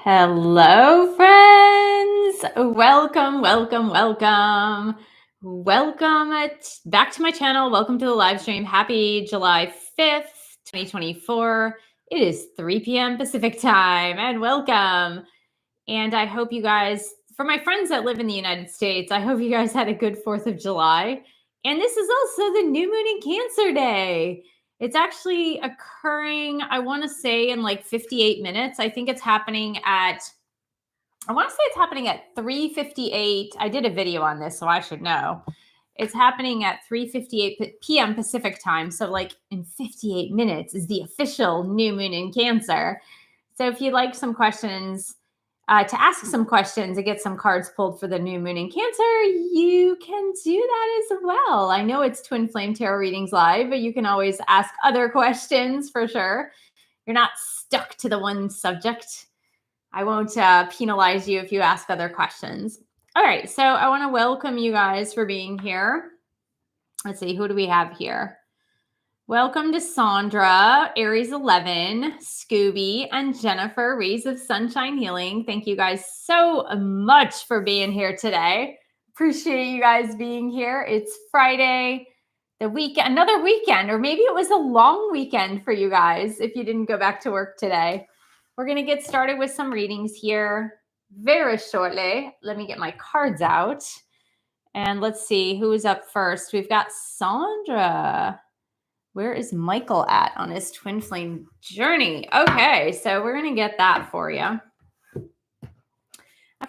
Hello, friends. Welcome back to my channel. Welcome to the live stream. Happy July 5th, 2024. It is 3 p.m. Pacific time, and welcome. And I hope you guys, for my friends that live in the United States, I hope you guys had a good 4th of July. And this is also the new moon in Cancer day. It's actually occurring, I want to say, in like 58 minutes. I think it's happening at, I want to say it's happening at 3:58. I did a video on this, so I should know. It's happening at 3:58 p.m. Pacific time. So like in 58 minutes is the official new moon in Cancer. So if you'd like some questions, to ask some questions and get some cards pulled for the new moon in Cancer, you can do that as well. I know it's Twin Flame Tarot Readings Live, but you can always ask other questions for sure. You're not stuck to the one subject. I won't penalize you if you ask other questions. All right, so I want to welcome you guys for being here. Let's see, who do we have here? Welcome to Sandra, Aries 11, Scooby, and Jennifer, Rays of Sunshine Healing. Thank you guys so much for being here today. Appreciate you guys being here. It's Friday, the weekend, another weekend, or maybe it was a long weekend for you guys if you didn't go back to work today. We're going to get started with some readings here very shortly. Let me get my cards out. And let's see who is up first. We've got Sandra. Where is Michael at on his twin flame journey? Okay, so we're going to get that for you. I've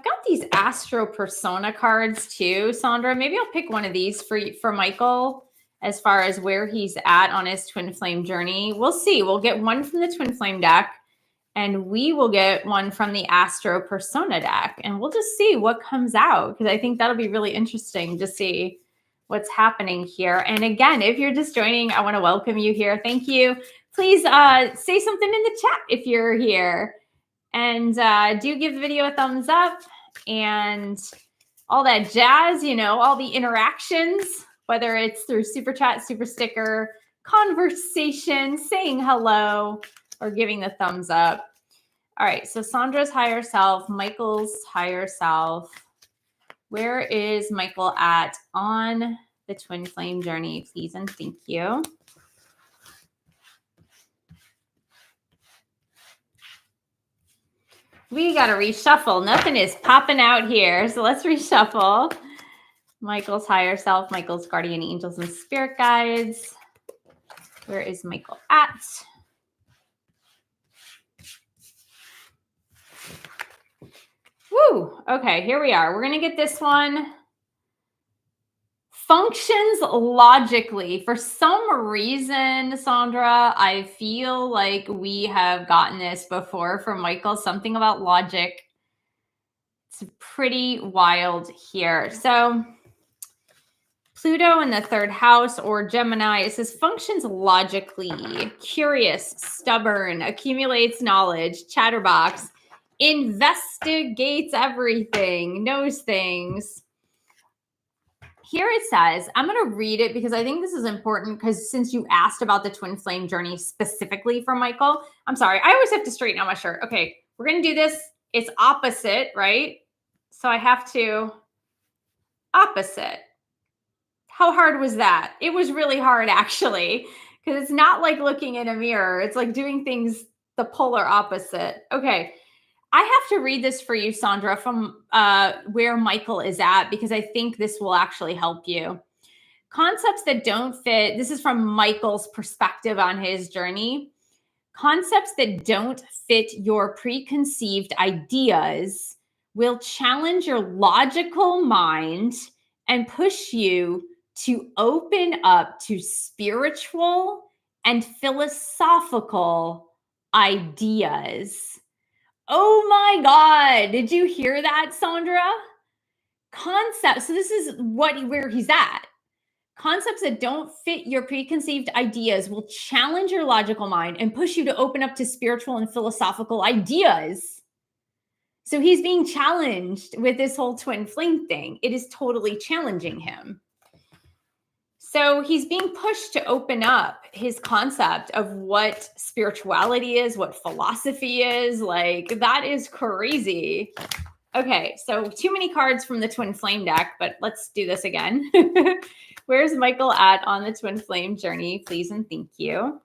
got these Astro Persona cards too, Sandra. Maybe I'll pick one of these for Michael as far as where he's at on his twin flame journey. We'll see. We'll get one from the twin flame deck, and we will get one from the Astro Persona deck, and we'll just see what comes out, because I think that'll be really interesting to see what's happening here. And again, if you're just joining, I want to welcome you here. Thank you. Please say something in the chat if you're here. And do give the video a thumbs up and all that jazz, you know, all the interactions, whether it's through SuperChat, SuperSticker, conversation, saying hello, or giving the thumbs up. All right, so Sandra's higher self, Michael's higher self. Where is Michael at on the twin flame journey, please and thank you. We got to reshuffle. Nothing is popping out here, so let's reshuffle. Michael's higher self, Michael's guardian angels and spirit guides. Where is Michael at? Woo! Okay, here we are. We're going to get this one. Functions logically. For some reason, Sandra, I feel like we have gotten this before from Michael, something about logic. It's pretty wild here. So Pluto in the 3rd house, or Gemini, it says functions logically, curious, stubborn, accumulates knowledge, chatterbox, investigates everything, knows things. Here it says, I'm going to read it because I think this is important, because since you asked about the twin flame journey specifically from Michael, I'm sorry, I always have to straighten out my shirt. Okay, we're going to do this. It's opposite, right? So I have to opposite. How hard was that? It was really hard, actually, because it's not like looking in a mirror. It's like doing things the polar opposite. Okay. I have to read this for you, Sandra, from where Michael is at, because I think this will actually help you. Concepts that don't fit. This is from Michael's perspective on his journey. Concepts that don't fit your preconceived ideas will challenge your logical mind and push you to open up to spiritual and philosophical ideas. Oh my God. Did you hear that, Sandra? Concepts. So this is where he's at. Concepts that don't fit your preconceived ideas will challenge your logical mind and push you to open up to spiritual and philosophical ideas. So he's being challenged with this whole twin flame thing. It is totally challenging him. So he's being pushed to open up his concept of what spirituality is, what philosophy is. Like, that is crazy. Okay, so too many cards from the Twin Flame deck, but let's do this again. Where's Michael at on the Twin Flame journey? Please and thank you.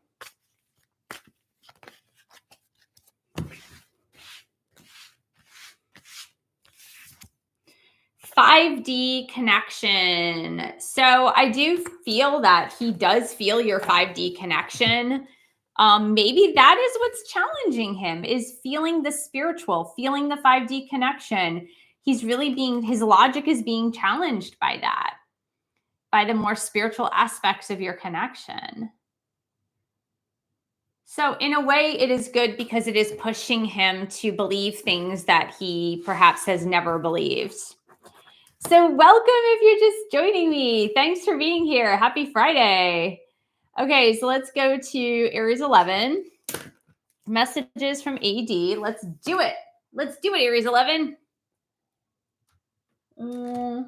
"5D connection." So I do feel that he does feel your 5D connection. Maybe that is what's challenging him, is feeling the spiritual, feeling the 5D connection. He's really his logic is being challenged by that, by the more spiritual aspects of your connection. So in a way, it is good because it is pushing him to believe things that he perhaps has never believed. So welcome if you're just joining me. Thanks for being here. Happy Friday. Okay, so let's go to Aries 11. Messages from AD. Let's do it. Let's do it, Aries 11. Where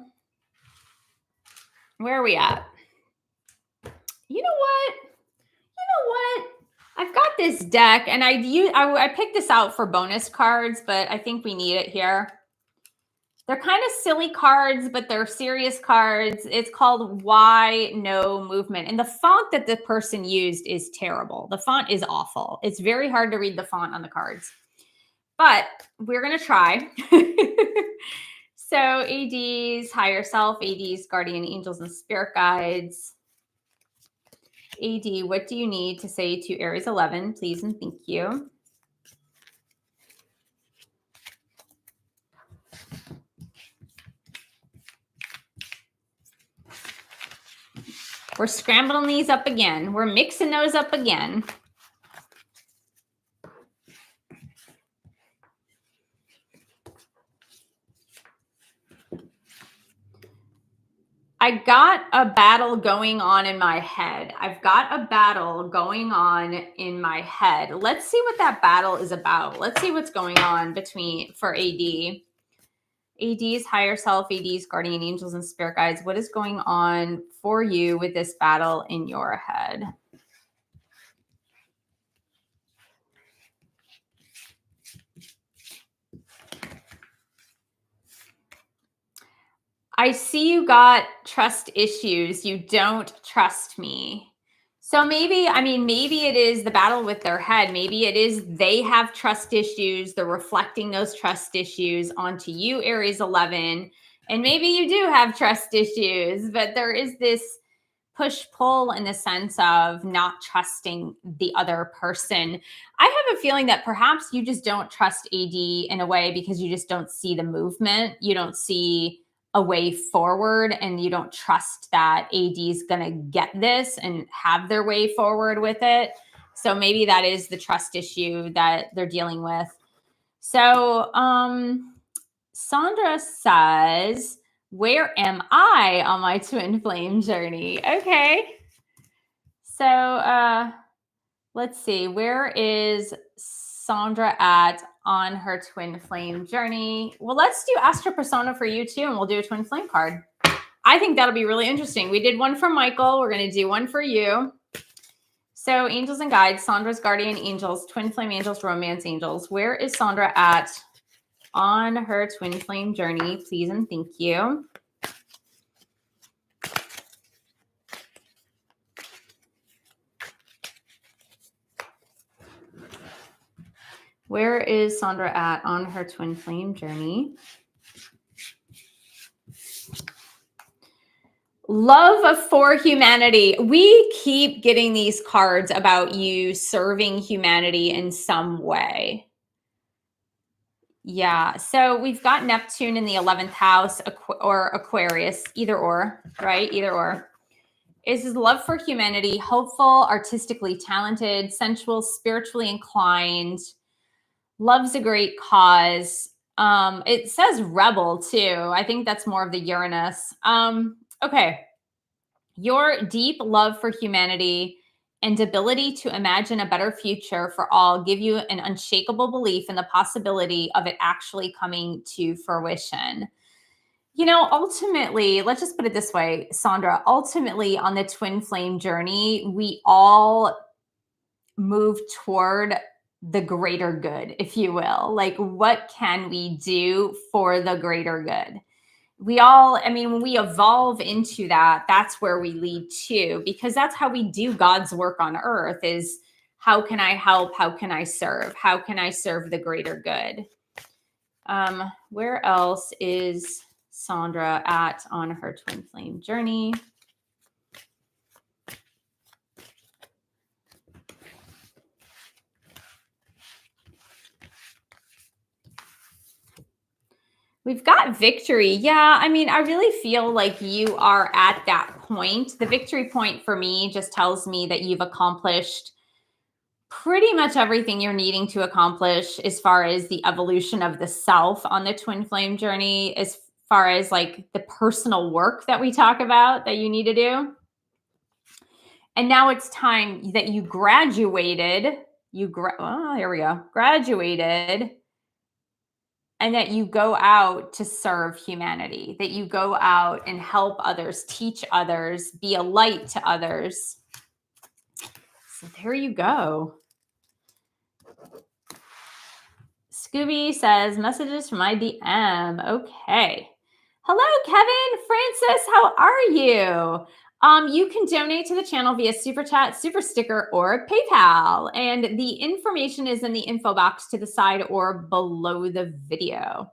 are we at? You know what? I've got this deck, and I picked this out for bonus cards, but I think we need it here. They're kind of silly cards, but they're serious cards. It's called Why No Movement. And the font that the person used is terrible. The font is awful. It's very hard to read the font on the cards. But we're going to try. So AD's higher self, AD's guardian angels and spirit guides. AD, what do you need to say to Aries 11? Please and thank you. We're scrambling these up again. We're mixing those up again. I got a battle going on in my head. I've got a battle going on in my head. Let's see what that battle is about. Let's see what's going on for AD. AD's higher self, AD's guardian angels and spirit guides. What is going on for you with this battle in your head? I see you got trust issues. You don't trust me. So maybe it is the battle with their head. Maybe it is they have trust issues. They're reflecting those trust issues onto you, Aries 11. And maybe you do have trust issues, but there is this push-pull in the sense of not trusting the other person. I have a feeling that perhaps you just don't trust AD in a way because you just don't see the movement. You don't see a way forward, and you don't trust that AD is going to get this and have their way forward with it. So maybe that is the trust issue that they're dealing with. So Sandra says, where am I on my twin flame journey? Okay. So let's see. Where is Sandra at on her twin flame journey? Well, let's do Astro Persona for you too, and we'll do a twin flame card. I think that'll be really interesting. We did one for Michael. We're going to do one for you. So angels and guides, Sandra's guardian angels, twin flame angels, romance angels. Where is Sandra at on her twin flame journey? Please and thank you. Where is Sandra at on her twin flame journey? Love for humanity. We keep getting these cards about you serving humanity in some way. Yeah. So we've got Neptune in the 11th house or Aquarius, either or, right? Either or. Is his love for humanity, hopeful, artistically talented, sensual, spiritually inclined, loves a great cause. It says rebel too. I think that's more of the Uranus. Okay. Your deep love for humanity and ability to imagine a better future for all give you an unshakable belief in the possibility of it actually coming to fruition. You know, ultimately, let's just put it this way, Sandra, ultimately on the twin flame journey, we all move toward the greater good, if you will. Like, what can we do for the greater good? We all, I mean, when we evolve into that, that's where we lead to, because that's how we do God's work on earth is how can I help? How can I serve? How can I serve the greater good? Where else is Sandra at on her twin flame journey? We've got victory. Yeah, I mean, I really feel like you are at that point. The victory point for me just tells me that you've accomplished pretty much everything you're needing to accomplish as far as the evolution of the self on the twin flame journey, as far as like the personal work that we talk about that you need to do. And now it's time that you graduated. Here we go. Graduated, and that you go out to serve humanity, that you go out and help others, teach others, be a light to others. So there you go. Scooby says, messages from my DM. Okay. Hello, Kevin. Francis, how are you? You can donate to the channel via SuperChat, SuperSticker, or PayPal. And the information is in the info box to the side or below the video.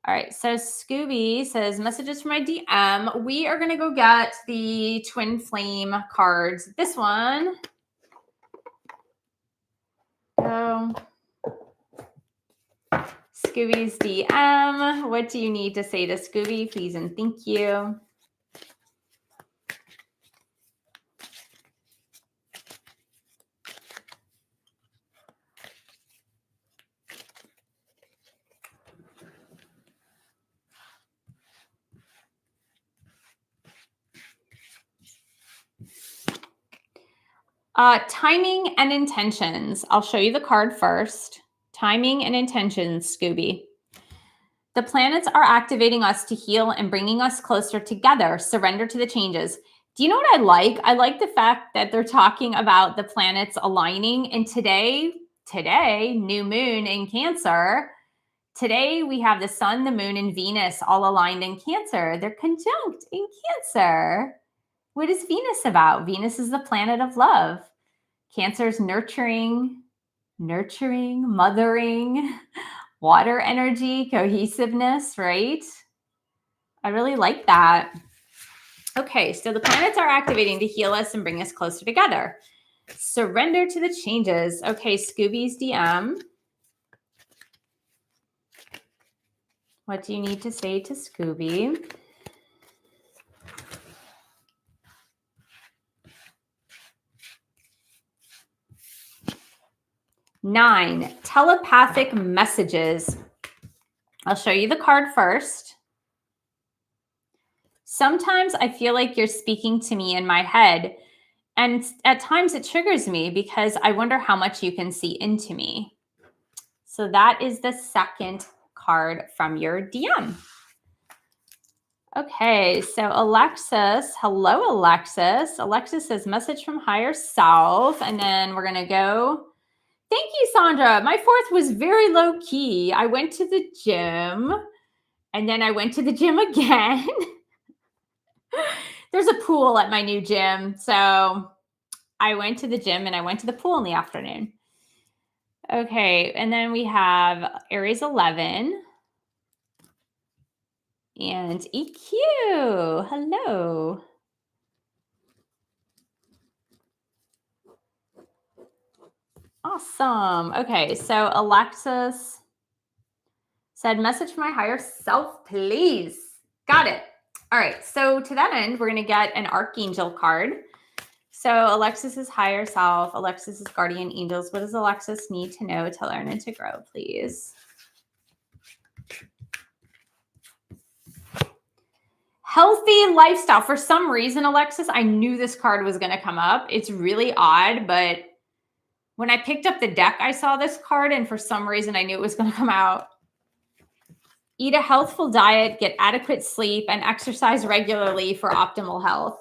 All right, so Scooby says, messages from my DM. We are going to go get the twin flame cards. This one. So, Scooby's DM. What do you need to say to Scooby? Please and thank you. Timing and intentions. I'll show you the card first. Timing and intentions, Scooby. The planets are activating us to heal and bringing us closer together. Surrender to the changes. Do you know what I like? I like the fact that they're talking about the planets aligning. And today, new moon in Cancer. Today, we have the sun, the moon, and Venus all aligned in Cancer. They're conjunct in Cancer. What is Venus about? Venus is the planet of love. Cancer's nurturing, mothering, water energy, cohesiveness, right? I really like that. Okay, so the planets are activating to heal us and bring us closer together. Surrender to the changes. Okay, Scooby's DM. What do you need to say to Scooby? Nine, telepathic messages. I'll show you the card first. Sometimes I feel like you're speaking to me in my head, and at times it triggers me because I wonder how much you can see into me. So that is the second card from your DM. Okay, so Alexis, hello, Alexis. Alexis says, message from higher self, and then we're going to go. Thank you, Sandra. My fourth was very low key. I went to the gym, and then I went to the gym again. There's a pool at my new gym, so I went to the gym and I went to the pool in the afternoon. Okay, and then we have Aries 11 and EQ. Hello. Awesome. Okay, so Alexis said, message from my higher self, please. Got it. All right, so to that end, we're going to get an Archangel card. So Alexis's higher self, Alexis's guardian angels. What does Alexis need to know to learn and to grow, please? Healthy lifestyle. For some reason, Alexis, I knew this card was going to come up. It's really odd, but when I picked up the deck, I saw this card, and for some reason, I knew it was going to come out. Eat a healthful diet, get adequate sleep, and exercise regularly for optimal health.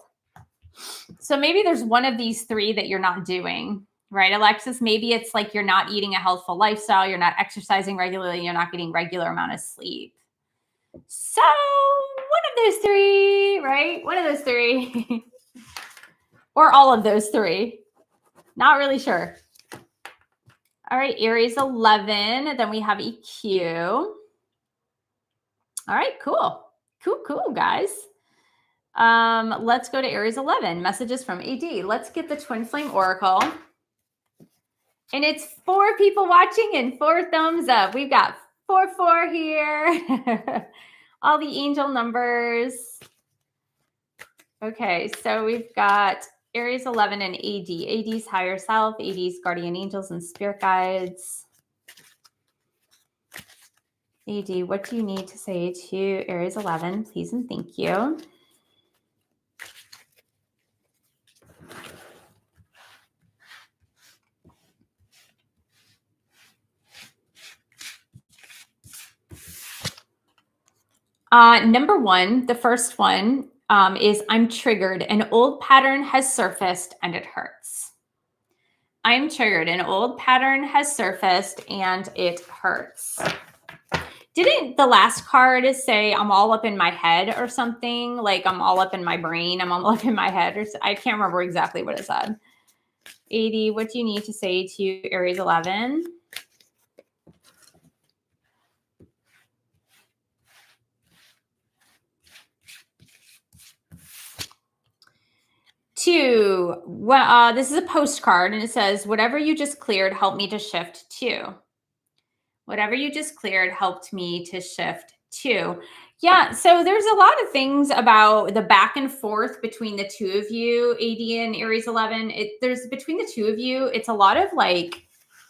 So maybe there's one of these three that you're not doing, right, Alexis? Maybe it's like you're not eating a healthful lifestyle, you're not exercising regularly, you're not getting regular amount of sleep. So one of those three, right? One of those three. Or all of those three. Not really sure. All right, Aries 11. Then we have EQ. All right, cool. Cool, guys. Let's go to Aries 11. Messages from AD. Let's get the Twin Flame Oracle. And it's 4 people watching and 4 thumbs up. We've got 4 here. All the angel numbers. Okay, so we've got Aries 11 and AD. AD's higher self, AD's guardian angels and spirit guides. AD, what do you need to say to Aries 11? Please and thank you. Number 1, the first one is I'm triggered. An old pattern has surfaced and it hurts. I'm triggered. An old pattern has surfaced and it hurts. Didn't the last card say I'm all up in my head or something? Like I'm all up in my brain. I'm all up in my head. Or I can't remember exactly what it said. AD, what do you need to say to Aries 11? Two, this is a postcard and it says, whatever you just cleared helped me to shift to. Whatever you just cleared helped me to shift to. Yeah, so there's a lot of things about the back and forth between the two of you, AD and Aries 11. There's between the two of you, it's a lot of like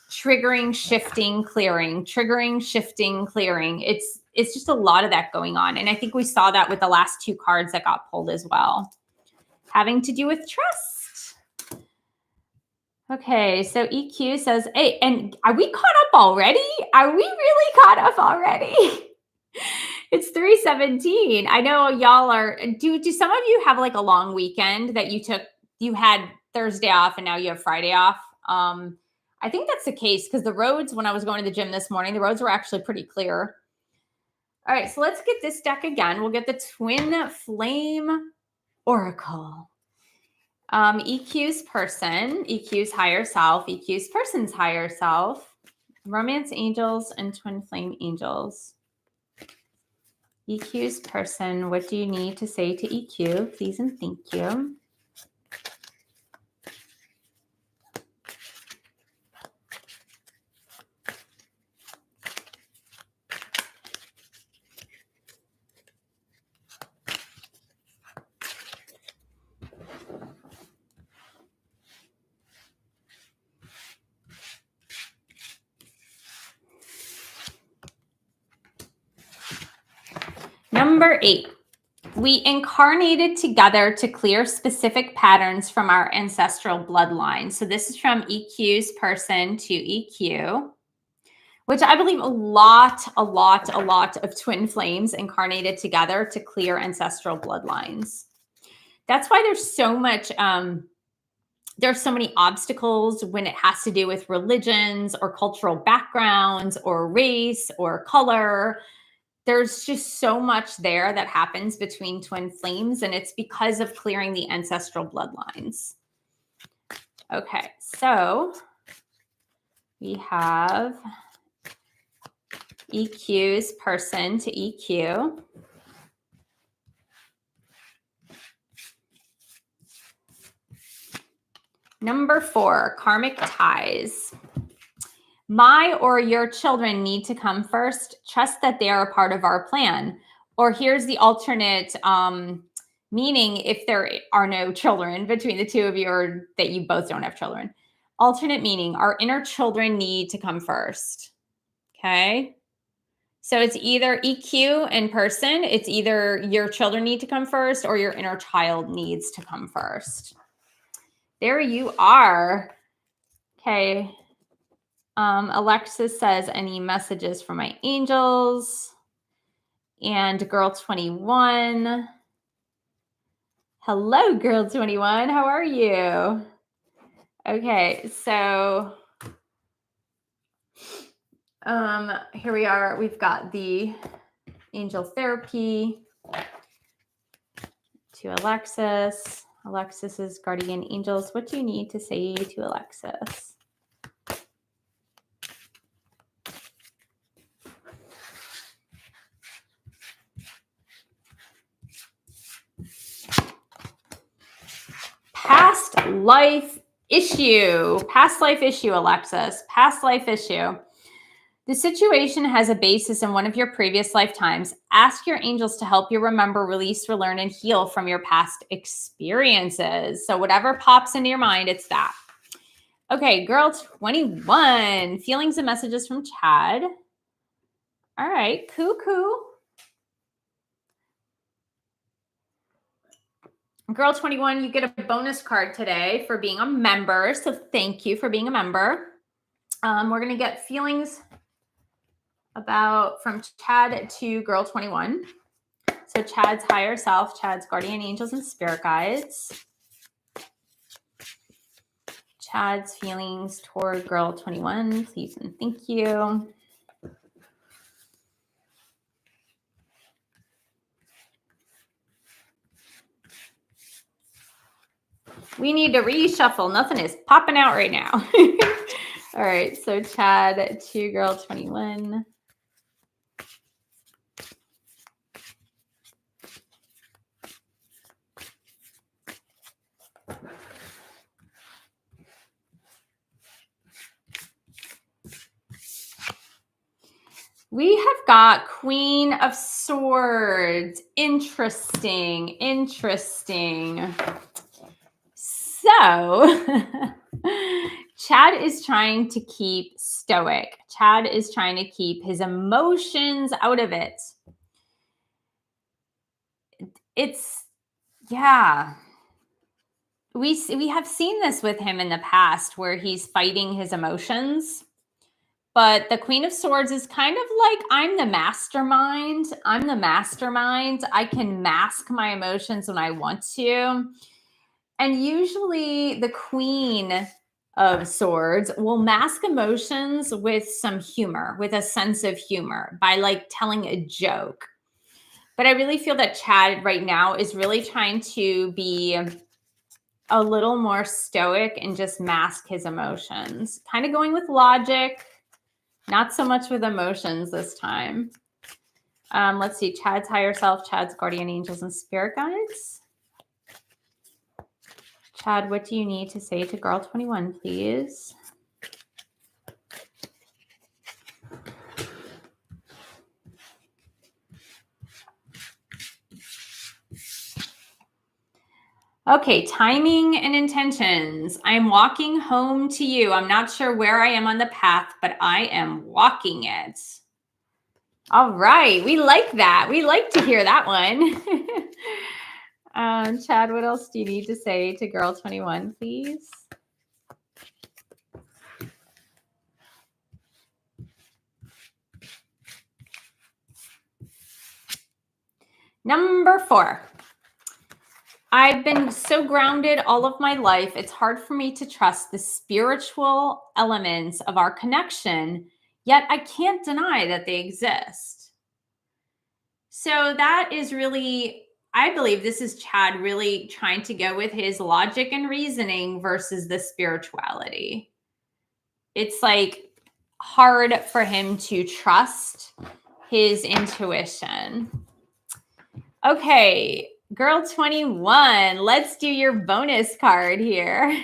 triggering, shifting, clearing, triggering, shifting, clearing. It's just a lot of that going on. And I think we saw that with the last 2 cards that got pulled as well. Having to do with trust. Okay, so EQ says, hey, and are we caught up already? Are we really caught up already? It's 3:17. I know y'all are, do some of you have like a long weekend that you had Thursday off and now you have Friday off? I think that's the case because the roads, when I was going to the gym this morning, the roads were actually pretty clear. All right, so let's get this deck again. We'll get the Twin Flame Oracle. EQ's person, EQ's higher self, EQ's person's higher self, romance angels and twin flame angels. EQ's person, what do you need to say to EQ? Please and thank you. Number 8, we incarnated together to clear specific patterns from our ancestral bloodline. So this is from EQ's person to EQ, which I believe a lot of twin flames incarnated together to clear ancestral bloodlines. That's why there's so much, there's so many obstacles when it has to do with religions or cultural backgrounds or race or color. There's just so much there that happens between twin flames, and it's because of clearing the ancestral bloodlines. Okay, so we have EQ's person to EQ. Number 4, karmic ties. My or your children need to come first. Trust that they are a part of our plan. Or here's the alternate meaning if there are no children between the two of you, or that you both don't have children. Alternate meaning, our inner children need to come first. Okay. So it's either EQ in person, it's either your children need to come first or your inner child needs to come first. There you are. Okay. Alexis says, any messages from my angels? And girl 21. Hello, girl 21. How are you? Okay, so here we are. We've got the angel therapy to Alexis. Alexis's guardian angels. What do you need to say to Alexis? Past life issue. Past life issue, Alexis. Past life issue. The situation has a basis in one of your previous lifetimes. Ask your angels to help you remember, release, relearn, and heal from your past experiences. So whatever pops into your mind, it's that. Okay, girl 21. Feelings and messages from Chad. All right, cuckoo. Girl 21, you get a bonus card today for being a member. So thank you for being a member. We're going to get feelings from Chad to girl 21. So Chad's higher self, Chad's guardian angels and spirit guides. Chad's feelings toward girl 21, please and thank you. We need to reshuffle. Nothing is popping out right now. All right, so Chad to girl 21. We have got Queen of Swords. Interesting, interesting. So, Chad is trying to keep stoic. Chad is trying to keep his emotions out of it. Yeah. We have seen this with him in the past where he's fighting his emotions. But the Queen of Swords is kind of like, I'm the mastermind. I'm the mastermind. I can mask my emotions when I want to. And usually the Queen of Swords will mask emotions with some humor, with a sense of humor, by like telling a joke. But I really feel that Chad right now is really trying to be a little more stoic and just mask his emotions. Kind of going with logic. Not so much with emotions this time. Let's see. Chad's higher self, Chad's guardian angels and spirit guides. Chad, what do you need to say to girl 21, please? Okay, timing and intentions. I'm walking home to you. I'm not sure where I am on the path, but I am walking it. All right, we like that. We like to hear that one. Chad, what else do you need to say to girl 21, please? Number 4. I've been so grounded all of my life. It's hard for me to trust the spiritual elements of our connection, yet I can't deny that they exist. So that is really, I believe this is Chad really trying to go with his logic and reasoning versus the spirituality. It's like hard for him to trust his intuition. Okay. Girl 21, let's do your bonus card here.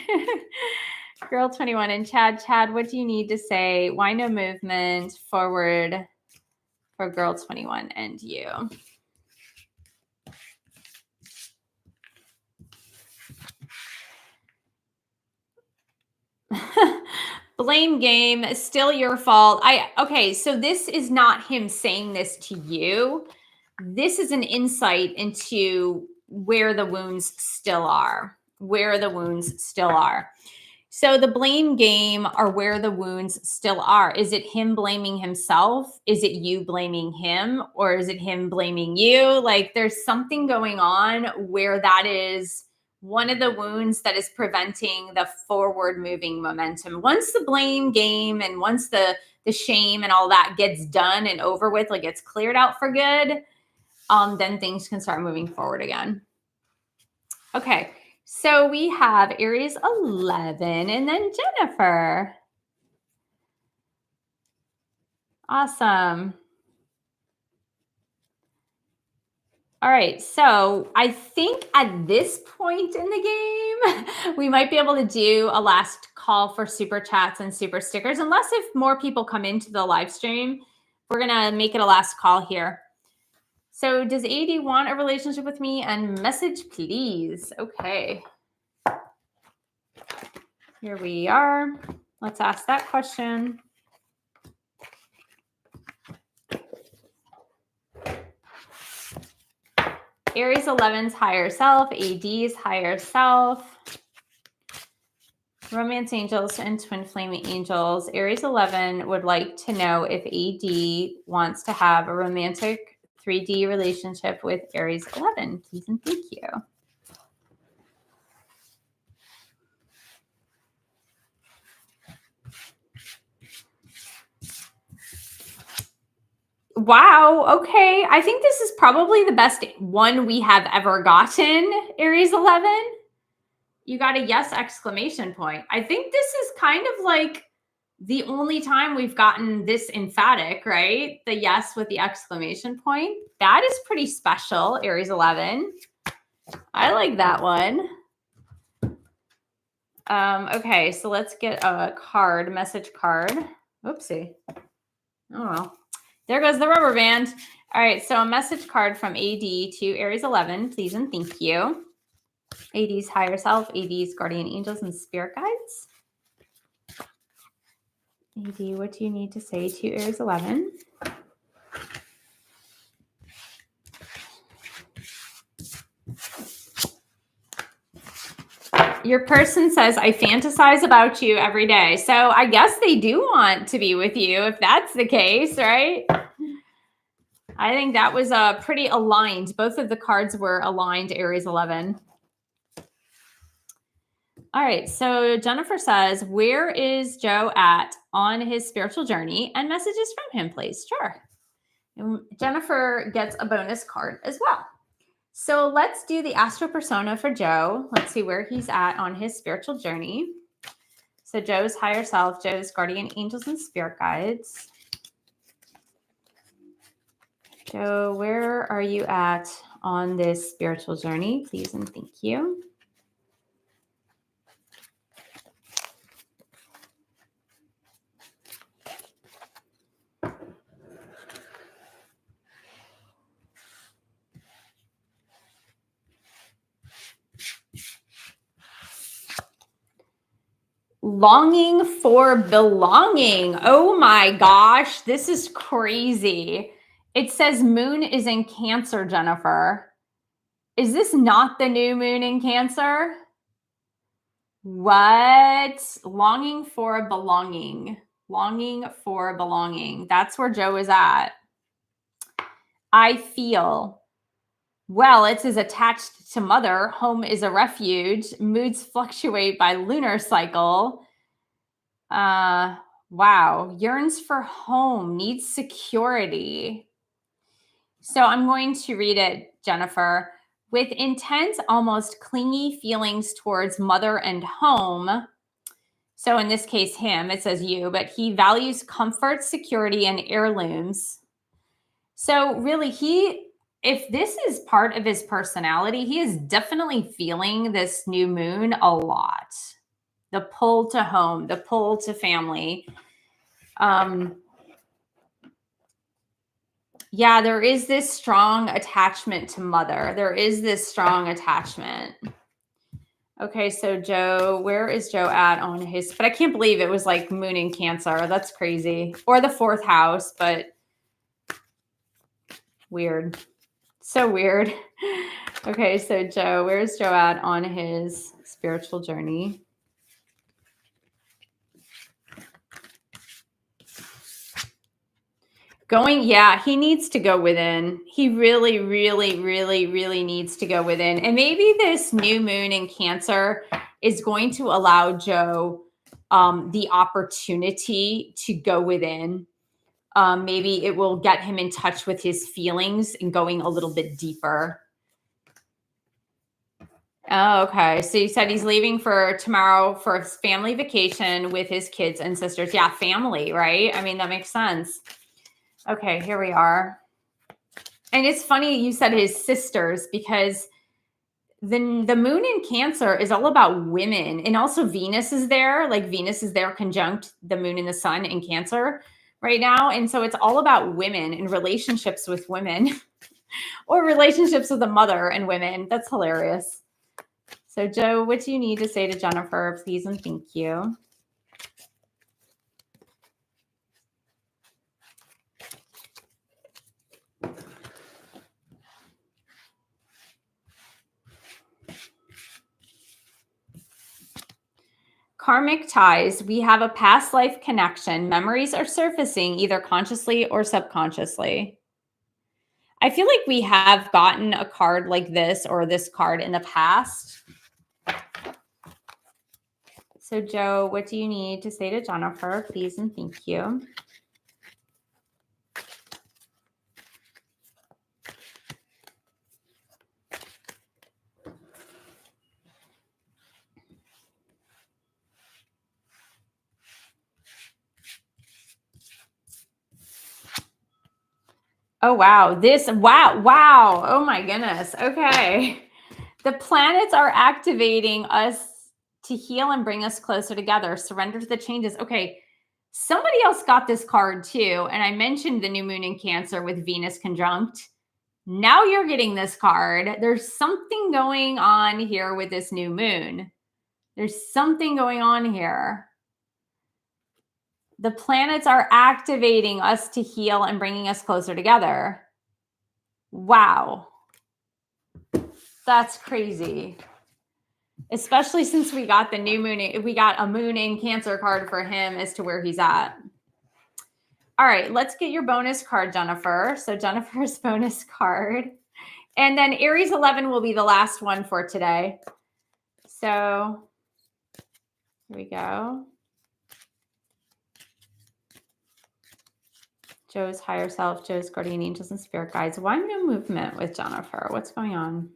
Girl 21 and Chad, what do you need to say? Why no movement forward for girl 21 and you? Blame game, still your fault. Okay, so this is not him saying this to you. This is an insight into where the wounds still are, So the blame game are where the wounds still are. Is it him blaming himself? Is it you blaming him? Or is it him blaming you? Like there's something going on where that is one of the wounds that is preventing the forward moving momentum. Once the blame game and once the shame and all that gets done and over with, like it's cleared out for good, then things can start moving forward again. Okay, so we have Aries 11 and then Jennifer. Awesome. All right, so I think at this point in the game, we might be able to do a last call for super chats and super stickers, unless if more people come into the live stream, we're gonna make it a last call here. So does AD want a relationship with me? And message please. Okay. Here we are. Let's ask that question. Aries 11's higher self, AD's higher self, romance angels and twin flame angels. Aries 11 would like to know if AD wants to have a romantic 3D relationship with Aries 11. Please and thank you. Wow. Okay. I think this is probably the best one we have ever gotten, Aries 11. You got a yes exclamation point. I think this is kind of like the only time we've gotten this emphatic, right? The yes with the exclamation point. That is pretty special, Aries 11. I like that one. Okay, so let's get a card, message card. Oopsie. Oh, well. There goes the rubber band. All right, so a message card from AD to Aries 11, please and thank you. AD's higher self, AD's guardian angels and spirit guides. AD, what do you need to say to Aries 11? Your person says, I fantasize about you every day. So I guess they do want to be with you if that's the case, right? I think that was pretty aligned. Both of the cards were aligned, Aries 11. All right, so Jennifer says, where is Joe at on his spiritual journey? And messages from him, please. Sure. And Jennifer gets a bonus card as well. So let's do the astro persona for Joe. Let's see where he's at on his spiritual journey. So Joe's higher self, Joe's guardian angels and spirit guides. Joe, where are you at on this spiritual journey? Please and thank you. Longing for belonging. Oh my gosh, this is crazy. It says moon is in Cancer, Jennifer. Is this not the new moon in Cancer? What? Longing for belonging. Longing for belonging. That's where Joe is at. I feel, well, it says attached to mother. Home is a refuge. Moods fluctuate by lunar cycle. Wow. Yearns for home. Needs security. So I'm going to read it, Jennifer. With intense, almost clingy feelings towards mother and home. So in this case, him, it says you, but he values comfort, security, and heirlooms. So really, if this is part of his personality, he is definitely feeling this new moon a lot. The pull to home, the pull to family. Yeah, there is this strong attachment to mother. There is this strong attachment. Okay, so Joe, where is Joe at on his, but I can't believe it was like moon in Cancer. That's crazy. Or the 4th house, but weird. So weird. Okay, so Joe, where's Joe at on his spiritual journey? Yeah, he needs to go within. He really, really, really, really needs to go within. And maybe this new moon in Cancer is going to allow Joe the opportunity to go within. Maybe it will get him in touch with his feelings and going a little bit deeper. Oh, okay. So you said he's leaving for tomorrow for his family vacation with his kids and sisters. Yeah, family, right? I mean, that makes sense. Okay, here we are. And it's funny you said his sisters, because the moon in Cancer is all about women. And also Venus is there. Like Venus is there conjunct the moon and the sun in Cancer right now. And so it's all about women and relationships with women or relationships with a mother and women. That's hilarious. So Joe, what do you need to say to Jennifer, please and thank you? Karmic ties. We have a past life connection. Memories are surfacing either consciously or subconsciously. I feel like we have gotten a card like this or this card in the past. So Joe, what do you need to say to Jennifer, please and thank you? Oh, wow. Wow. Oh my goodness. Okay. The planets are activating us to heal and bring us closer together. Surrender to the changes. Okay. Somebody else got this card too. And I mentioned the new moon in Cancer with Venus conjunct. Now you're getting this card. There's something going on here with this new moon. There's something going on here. The planets are activating us to heal and bringing us closer together. Wow. That's crazy. Especially since we got the new moon. We got a moon in Cancer card for him as to where he's at. All right, let's get your bonus card, Jennifer. So Jennifer's bonus card. And then Aries 11 will be the last one for today. So here we go. Joe's higher self, Joe's guardian angels and spirit guides. Why no movement with Jennifer? What's going on?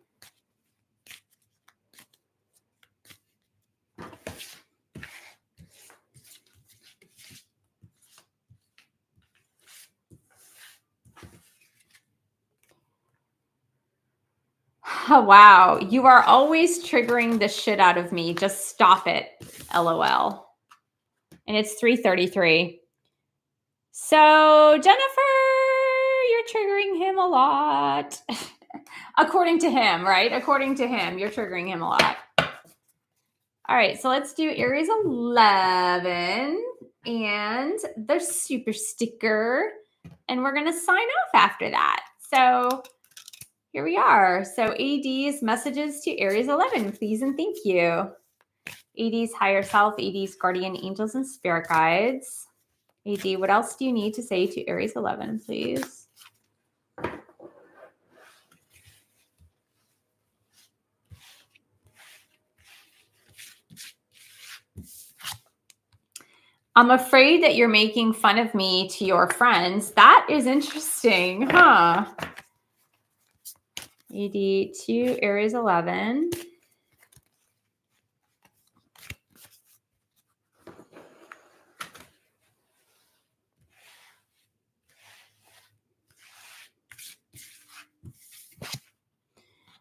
Oh, wow. You are always triggering the shit out of me. Just stop it. LOL. And it's 3:33. So Jennifer, you're triggering him a lot. According to him, right? According to him, you're triggering him a lot. All right, so let's do Aries 11 and the super sticker. And we're going to sign off after that. So here we are. So AD's messages to Aries 11, please and thank you. AD's higher self, AD's guardian angels and spirit guides. AD, what else do you need to say to Aries 11, please? I'm afraid that you're making fun of me to your friends. That is interesting, huh? AD to Aries 11.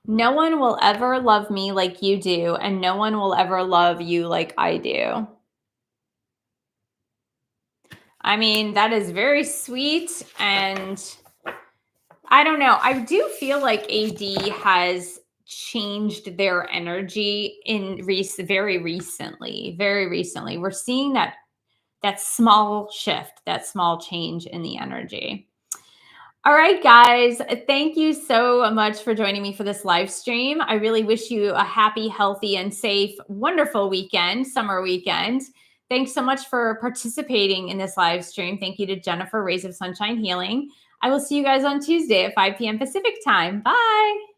No one will ever love me like you do, and no one will ever love you like I do. I mean, that is very sweet, and I don't know. I do feel like AD has changed their energy in very recently. Very recently. We're seeing that small shift, that small change in the energy. All right, guys, thank you so much for joining me for this live stream. I really wish you a happy, healthy, and safe, wonderful weekend, summer weekend. Thanks so much for participating in this live stream. Thank you to Jennifer, Rays of Sunshine Healing. I will see you guys on Tuesday at 5 p.m. Pacific time. Bye.